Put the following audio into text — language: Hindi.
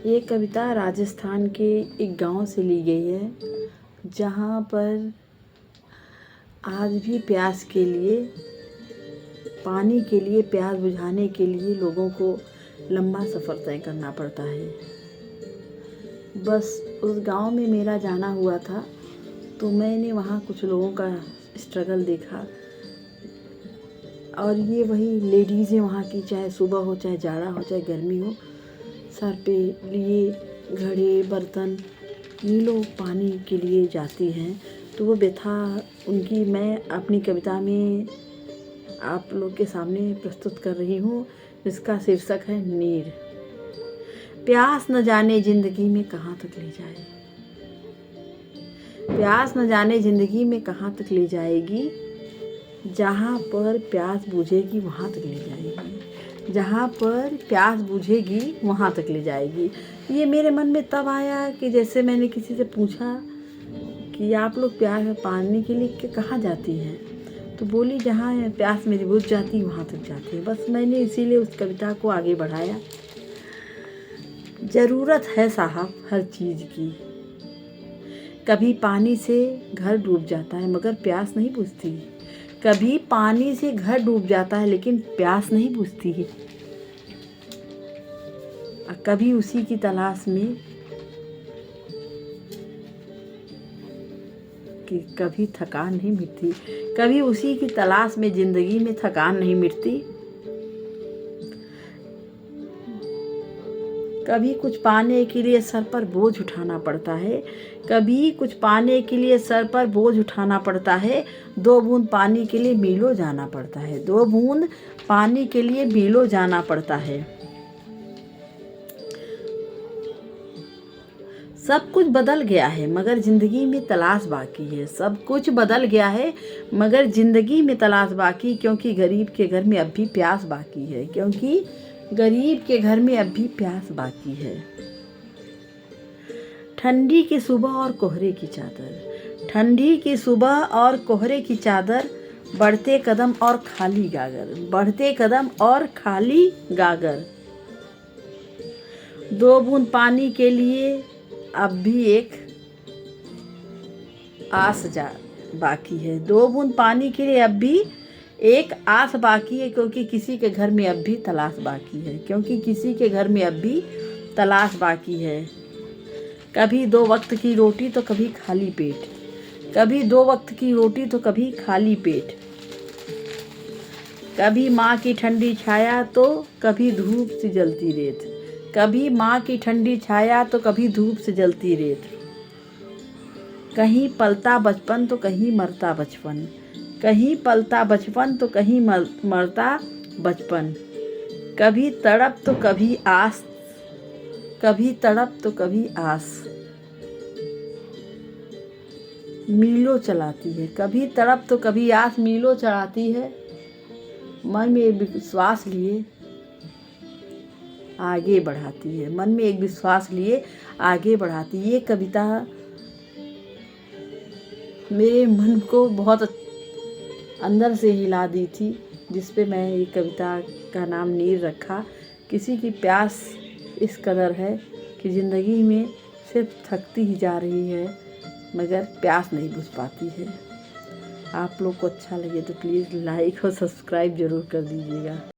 ये कविता राजस्थान के एक गांव से ली गई है, जहां पर आज भी प्यास के लिए, पानी के लिए, प्यास बुझाने के लिए लोगों को लंबा सफ़र तय करना पड़ता है। बस उस गांव में मेरा जाना हुआ था, तो मैंने वहाँ कुछ लोगों का स्ट्रगल देखा। और ये वही लेडीज़ें वहाँ की, चाहे सुबह हो, चाहे जाड़ा हो, चाहे गर्मी हो, सर पे लिए घड़े बर्तन ये लोग पानी के लिए जाती हैं। तो वो व्यथा उनकी मैं अपनी कविता में आप लोग के सामने प्रस्तुत कर रही हूँ, जिसका शीर्षक है नीर। प्यास न जाने ज़िंदगी में कहाँ तक ले जाए, प्यास न जाने ज़िंदगी में कहाँ तक ले जाएगी, जहाँ पर प्यास बुझेगी वहाँ तक ले जाएगी, जहाँ पर प्यास बुझेगी वहाँ तक ले जाएगी। ये मेरे मन में तब आया कि जैसे मैंने किसी से पूछा कि आप लोग प्यास पाने के लिए कहाँ जाती हैं, तो बोली जहाँ प्यास मेरी बुझ जाती वहाँ तक जाती है। बस मैंने इसीलिए उस कविता को आगे बढ़ाया। ज़रूरत है साहब हर चीज़ की, कभी पानी से घर डूब जाता है मगर प्यास नहीं बुझती, कभी पानी से घर डूब जाता है लेकिन प्यास नहीं बुझती है। कभी उसी की तलाश में कि कभी थकान नहीं मिटती, कभी उसी की तलाश में ज़िंदगी में थकान नहीं मिटती। कभी कुछ पाने के लिए सर पर बोझ उठाना पड़ता है, कभी कुछ पाने के लिए सर पर बोझ उठाना पड़ता है। 2 बूंद पानी के लिए मीलों जाना पड़ता है, 2 बूंद पानी के लिए मीलों जाना पड़ता है। सब कुछ बदल गया है मगर ज़िंदगी में तलाश बाकी है, सब कुछ बदल गया है मगर ज़िंदगी में तलाश बाकी, क्योंकि गरीब के घर में अब भी प्यास बाकी है, क्योंकि गरीब के घर में अब भी प्यास बाकी है। ठंडी की सुबह और कोहरे की चादर, ठंडी की सुबह और कोहरे की चादर, बढ़ते कदम और खाली गागर, बढ़ते कदम और खाली गागर। 2 बूंद पानी के लिए अब भी एक आस बाकी है, 2 बूंद पानी के लिए अब भी एक आस बाकी है, क्योंकि किसी के घर में अब भी तलाश बाकी है, क्योंकि किसी के घर में अब भी तलाश बाकी है। कभी 2 वक्त की रोटी तो कभी खाली पेट, कभी 2 वक्त की रोटी तो कभी खाली पेट, कभी माँ की ठंडी छाया तो कभी धूप से जलती रेत, कभी माँ की ठंडी छाया तो कभी धूप से जलती रेत। कहीं पलता बचपन तो कहीं मरता बचपन, कहीं पलता बचपन तो कहीं मरता बचपन। कभी तड़प तो कभी आस, कभी तड़प तो कभी आस मीलों चलाती है, कभी तड़प तो कभी आस मीलों चलाती है। मन में एक विश्वास लिए आगे बढ़ाती है, मन में एक विश्वास लिए आगे बढ़ाती है। ये कविता मेरे मन को बहुत अंदर से हिला दी थी, जिस पे मैं ये कविता का नाम नीर रखा। किसी की प्यास इस कदर है कि ज़िंदगी में सिर्फ थकती ही जा रही है मगर प्यास नहीं बुझ पाती है। आप लोग को अच्छा लगे तो प्लीज़ लाइक और सब्सक्राइब ज़रूर कर दीजिएगा।